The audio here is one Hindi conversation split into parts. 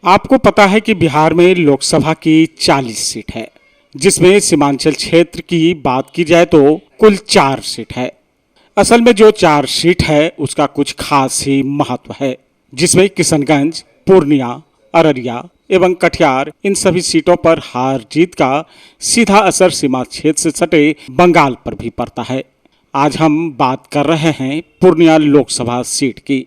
आपको पता है कि बिहार में लोकसभा की 40 सीट है, जिसमें सीमांचल क्षेत्र की बात की जाए तो कुल 4 सीट है। असल में जो 4 सीट है उसका कुछ खास ही महत्व है, जिसमें किशनगंज, पूर्णिया, अररिया एवं कटिहार इन सभी सीटों पर हार जीत का सीधा असर सीमा क्षेत्र से सटे बंगाल पर भी पड़ता है। आज हम बात कर रहे हैं पूर्णिया लोकसभा सीट की।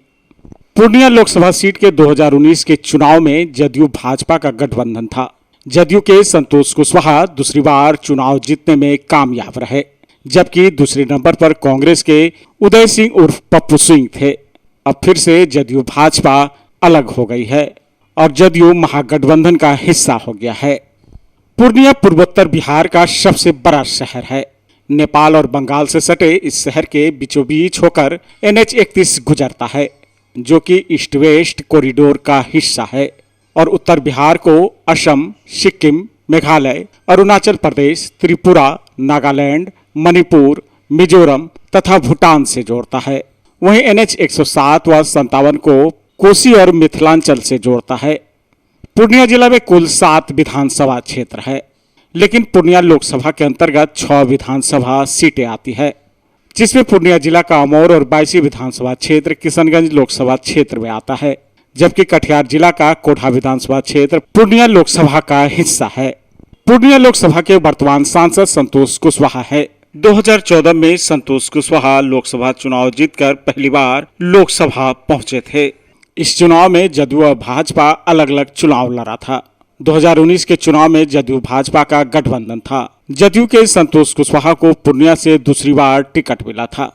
पूर्णिया लोकसभा सीट के 2019 के चुनाव में जदयू भाजपा का गठबंधन था। जदयू के संतोष कुशवाहा दूसरी बार चुनाव जीतने में कामयाब रहे, जबकि दूसरे नंबर पर कांग्रेस के उदय सिंह उर्फ पप्पू सिंह थे। अब फिर से जदयू भाजपा अलग हो गई है और जदयू महागठबंधन का हिस्सा हो गया है। पूर्णिया पूर्वोत्तर बिहार का सबसे बड़ा शहर है। नेपाल और बंगाल से सटे इस शहर के बीचों बीच होकर NH 31 गुजरता है, जो कि ईस्ट वेस्ट कॉरिडोर का हिस्सा है और उत्तर बिहार को असम, सिक्किम, मेघालय, अरुणाचल प्रदेश, त्रिपुरा, नागालैंड, मणिपुर, मिजोरम तथा भूटान से जोड़ता है। वहीं NH 107 व 57 को कोसी और मिथिलांचल से जोड़ता है। पूर्णिया जिला में कुल 7 विधानसभा क्षेत्र है, लेकिन पूर्णिया लोकसभा के अंतर्गत 6 विधानसभा सीटें आती है, जिसमें पूर्णिया जिला का अमौर और 22 विधानसभा क्षेत्र किशनगंज लोकसभा क्षेत्र में आता है, जबकि कटिहार जिला का कोढ़ा विधानसभा क्षेत्र पूर्णिया लोकसभा का हिस्सा है। पूर्णिया लोकसभा के वर्तमान सांसद संतोष कुशवाहा है। 2014 में संतोष कुशवाहा लोकसभा चुनाव जीतकर पहली बार लोकसभा पहुंचे थे। इस चुनाव में जदयू और भाजपा अलग अलग चुनाव लड़ा था। 2019 के चुनाव में जदयू भाजपा का गठबंधन था। जदयू के संतोष कुशवाहा को पूर्णिया से दूसरी बार टिकट मिला था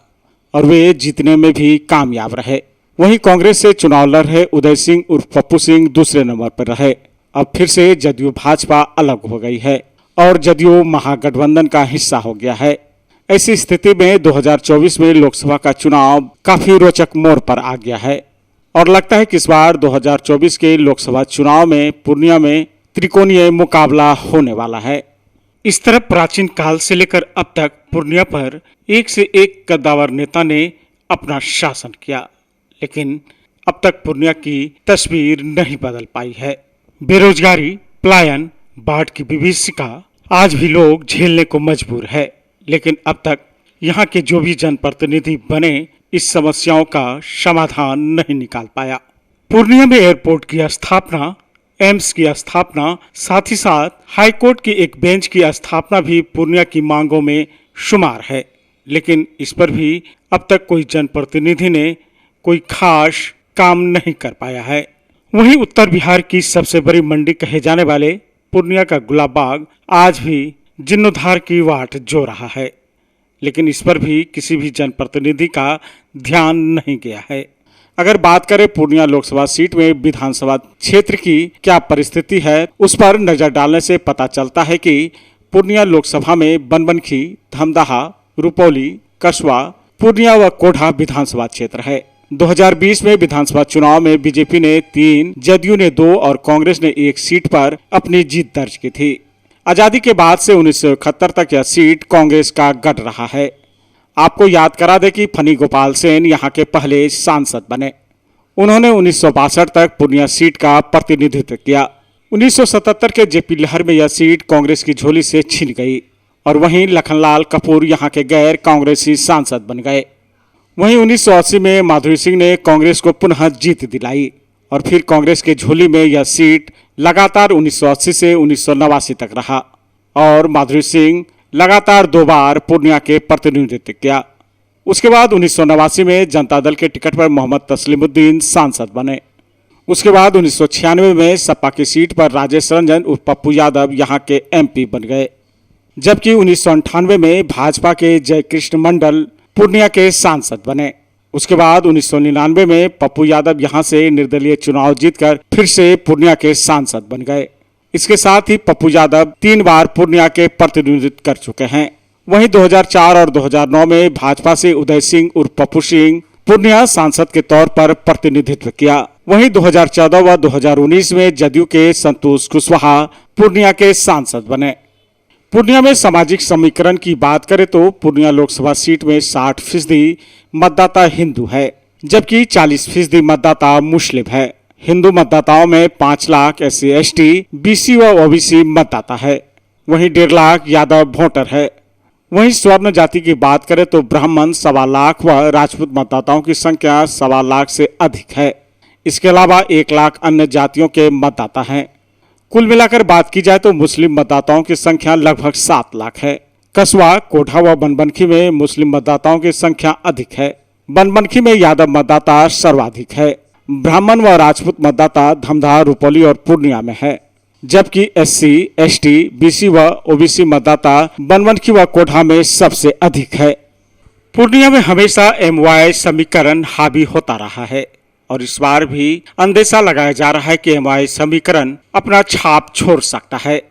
और वे जीतने में भी कामयाब रहे। वहीं कांग्रेस से चुनाव लड़ रहे उदय सिंह उर्फ पप्पू सिंह दूसरे नंबर पर रहे। अब फिर से जदयू भाजपा अलग हो गई है और जदयू महागठबंधन का हिस्सा हो गया है। ऐसी स्थिति में 2024 में लोकसभा का चुनाव काफी रोचक मोड़ पर आ गया है और लगता है कि इस बार 2024 के लोकसभा चुनाव में पूर्णिया में त्रिकोणीय मुकाबला होने वाला है। इस तरह प्राचीन काल से लेकर अब तक पूर्णिया पर एक से एक कद्दावर नेता ने अपना शासन किया, लेकिन अब तक पूर्णिया की तस्वीर नहीं बदल पाई है। बेरोजगारी, पलायन, बाढ़ की विभीषिका आज भी लोग झेलने को मजबूर है, लेकिन अब तक यहाँ के जो भी जनप्रतिनिधि बने इस समस्याओं का समाधान नहीं निकाल पाया। पूर्णिया में एयरपोर्ट की स्थापना, एम्स की स्थापना, साथ ही साथ हाईकोर्ट की एक बेंच की स्थापना भी पूर्णिया की मांगों में शुमार है, लेकिन इस पर भी अब तक कोई जनप्रतिनिधि ने कोई खास काम नहीं कर पाया है। वहीं उत्तर बिहार की सबसे बड़ी मंडी कहे जाने वाले पूर्णिया का गुलाब बाग आज भी जीर्णोद्धार की वाट जो रहा है, लेकिन इस पर भी किसी भी जनप्रतिनिधि का ध्यान नहीं गया है। अगर बात करें पूर्णिया लोकसभा सीट में विधानसभा क्षेत्र की क्या परिस्थिति है, उस पर नजर डालने से पता चलता है कि पूर्णिया लोकसभा में बनबनखी, धमदाहा, रुपौली, कसबा, पूर्णिया व कोढ़ा विधानसभा क्षेत्र है। 2020 में विधानसभा चुनाव में बीजेपी ने 3, जदयू ने 2 और कांग्रेस ने 1 सीट पर अपनी जीत दर्ज की थी। आजादी के बाद से 1971 तक यह सीट कांग्रेस का गढ़ रहा है। आपको याद करा दे कि फनी गोपाल सेन यहाँ के पहले सांसद बने। उन्होंने 1962 तक पूर्णिया सीट का प्रतिनिधित्व किया। 1977 के जेपी लहर में यह सीट कांग्रेस की झोली से छिन गई और वहीं लखनलाल कपूर यहाँ के गैर कांग्रेसी सांसद बन गए। वहीं 1980 में माधुरी सिंह ने कांग्रेस को पुनः जीत दिलाई और फिर कांग्रेस के झोली में यह सीट लगातार 1980 से 1989 तक रहा और माधुरी सिंह लगातार 2 बार पूर्णिया के प्रतिनिधित्व किया। उसके बाद 1989 में जनता दल के टिकट पर मोहम्मद तस्लीमुद्दीन सांसद बने। उसके बाद 1996 में सपा की सीट पर राजेश रंजन उर्फ पप्पू यादव यहाँ के MP बन गए, जबकि 1998 में भाजपा के जयकृष्ण मंडल पूर्णिया के सांसद बने। उसके बाद 1999 में पप्पू यादव यहां से निर्दलीय चुनाव जीतकर फिर से पूर्णिया के सांसद बन गए। इसके साथ ही पप्पू यादव 3 बार पूर्णिया के प्रतिनिधित्व कर चुके हैं। वहीं 2004 और 2009 में भाजपा से उदय सिंह उर्फ पप्पू सिंह पूर्णिया सांसद के तौर पर प्रतिनिधित्व किया। वहीं 2014 व 2019 में जदयू के संतोष कुशवाहा पूर्णिया के सांसद बने। पूर्णिया में सामाजिक समीकरण की बात करें तो पूर्णिया लोकसभा सीट में 60% मतदाता हिंदू है, जबकि 40% मतदाता मुस्लिम है। हिंदू मतदाताओं में 5 लाख SC ST BC व OBC मतदाता है। वहीं 1.5 लाख यादव वोटर है। वहीं स्वर्ण जाति की बात करें तो ब्राह्मण 1.25 लाख व राजपूत मतदाताओं की संख्या 1.25 लाख से अधिक है। इसके अलावा 1 लाख अन्य जातियों के मतदाता हैं। कुल मिलाकर बात की जाए तो मुस्लिम मतदाताओं की संख्या लगभग 7 लाख है। कस्बा, कोढ़ा व बनबनखी में मुस्लिम मतदाताओं की संख्या अधिक है। बनबनखी में यादव मतदाता सर्वाधिक है। ब्राह्मण व राजपूत मतदाता धमधा, रुपौली और पूर्णिया में है, जबकि SC ST BC व OBC मतदाता बनबनखी व कोढ़ा में सबसे अधिक है। पूर्णिया में हमेशा MY समीकरण हावी होता रहा है और इस बार भी अंदेशा लगाया जा रहा है कि MY समीकरण अपना छाप छोड़ सकता है।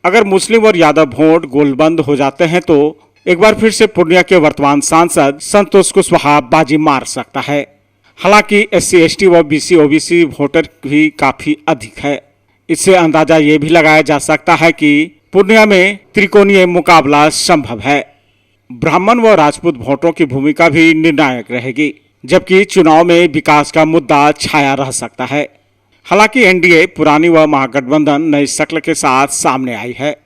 अगर मुस्लिम और यादव वोट गोलबंद हो जाते हैं तो एक बार फिर से पूर्णिया के वर्तमान सांसद संतोष कुशवाहा बाजी मार सकता है। हालांकि SC ST व BC OBC वोटर भी काफी अधिक है। इससे अंदाजा ये भी लगाया जा सकता है कि पूर्णिया में त्रिकोणीय मुकाबला संभव है। ब्राह्मण व राजपूत वोटरों की भूमिका भी निर्णायक रहेगी, जबकि चुनाव में विकास का मुद्दा छाया रह सकता है। हालांकि NDA पुरानी व महागठबंधन नई शक्ल के साथ सामने आई है।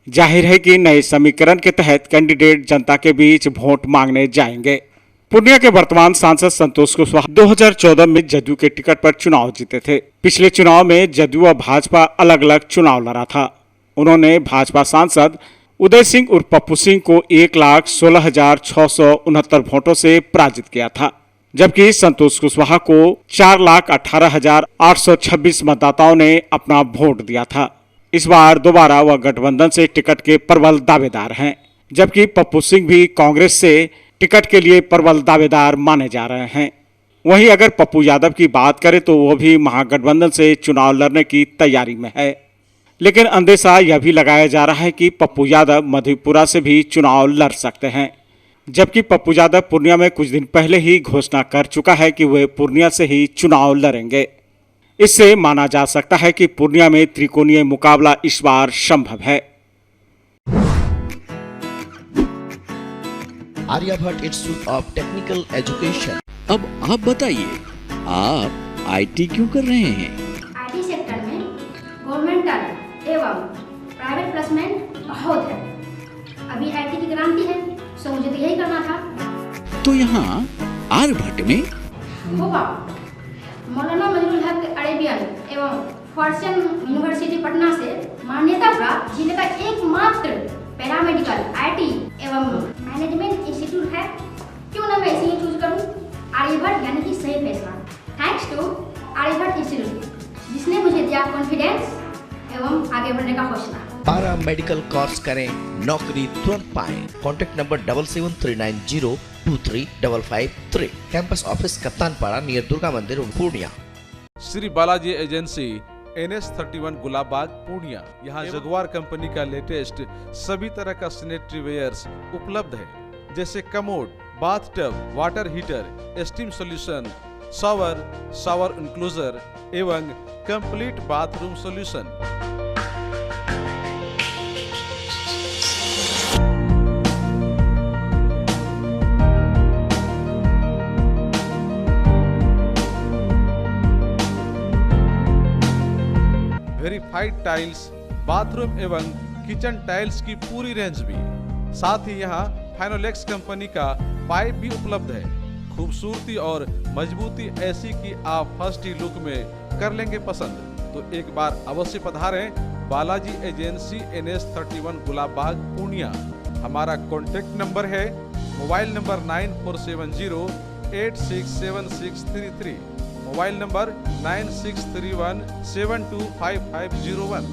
जाहिर है कि नए समीकरण के तहत कैंडिडेट जनता के बीच वोट मांगने जाएंगे। पूर्णिया के वर्तमान सांसद संतोष कुशवाहा 2014 में जदयू के टिकट पर चुनाव जीते थे। पिछले चुनाव में जदयू व भाजपा अलग अलग चुनाव लड़ा था। उन्होंने भाजपा सांसद उदय सिंह उर्फ पप्पू सिंह को 1,16,669 वोटों से पराजित किया था, जबकि संतोष कुशवाहा को 4,18,826 मतदाताओं ने अपना वोट दिया था। इस बार दोबारा वह गठबंधन से टिकट के प्रबल दावेदार हैं, जबकि पप्पू सिंह भी कांग्रेस से टिकट के लिए प्रबल दावेदार माने जा रहे हैं। वहीं अगर पप्पू यादव की बात करें तो वो भी महागठबंधन से चुनाव लड़ने की तैयारी में है। लेकिन अंदेशा यह भी लगाया जा रहा है कि पप्पू यादव मधेपुरा से भी चुनाव लड़ सकते हैं, जबकि पप्पू यादव पूर्णिया में कुछ दिन पहले ही घोषणा कर चुका है कि वे पूर्णिया से ही चुनाव लड़ेंगे। इससे माना जा सकता है कि पूर्णिया में त्रिकोणीय मुकाबला इस बार संभव है। Aryabhatta institute of technical education. अब आप बताइए, आप IT क्यों कर रहे हैं? IT सेक्टर में गवर्नमेंटल एवं प्राइवेट प्लेसमेंट बहुत है। अभी IT की क्रांति है, सो मुझे तो यही करना था। तो यहाँ आर्यभट्ट में होगा मौलाना मजरूल हक अरेबियन एवं फॉर्च्यून यूनिवर्सिटी पटना से मान्यता प्राप्त जिले का एकमात्र पैरामेडिकल IT एवं मैनेजमेंट इंस्टीट्यूट है। क्यों ना मैं इसे ही चूज करूं? आर्यभट्ट यानी कि सही फैसला। थैंक्स टू आर्यभट्ट इंस्टीट्यूट, जिसने मुझे दिया कॉन्फिडेंस एवं आगे बढ़ने का हौसला। पारा मेडिकल कोर्स करें, नौकरी तुरंत पाएं। Contact number 7739023553। Campus office Kaptanpara near Durga Mandir, Purnia. Shri Balaji agency NS31 Gulabbagh, Purnia. यहाँ जगुआर कंपनी का लेटेस्ट सभी तरह का सैनिटरी वेयर्स उपलब्ध है, जैसे commode, bathtub, water heater, steam solution, shower enclosure एवं complete bathroom solution. Verified tiles, bathroom एवं किचन टाइल्स की पूरी रेंज भी। साथ ही यहाँ फाइनोलेक्स कंपनी का पाइप भी उपलब्ध है। खूबसूरती और मजबूती ऐसी कि आप फर्स्ट ही लुक में कर लेंगे पसंद। तो एक बार अवश्य पधारें बालाजी एजेंसी NS31 गुलाबबाग, पूर्णिया। हमारा कॉन्टेक्ट नंबर है mobile number 9471086763, mobile number 9631725501।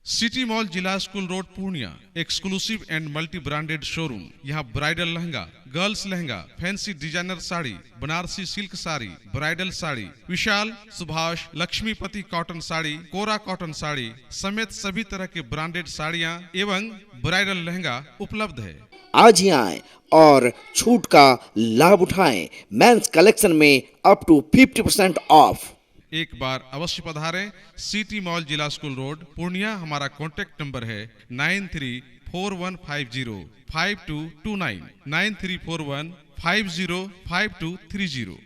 City mall Zila school road, Purnia. Exclusive and multi branded showroom. यहाँ bridal lehenga, girls lehenga, fancy designer sari, Banarasi silk sari, bridal sari, Vishal, Subhash, Laxmipati cotton sari, Kora cotton sari समेत सभी तरह के ब्रांडेड साड़ियाँ एवं ब्राइडल लहंगा उपलब्ध है। आज ही आएं और छूट का लाभ उठाएं। मेंस कलेक्शन में अप टू 50% ऑफ। एक बार अवश्य पधारें city mall Zila school road, Purnia. हमारा कॉन्टेक्ट नंबर है 9341505229, 9341505230।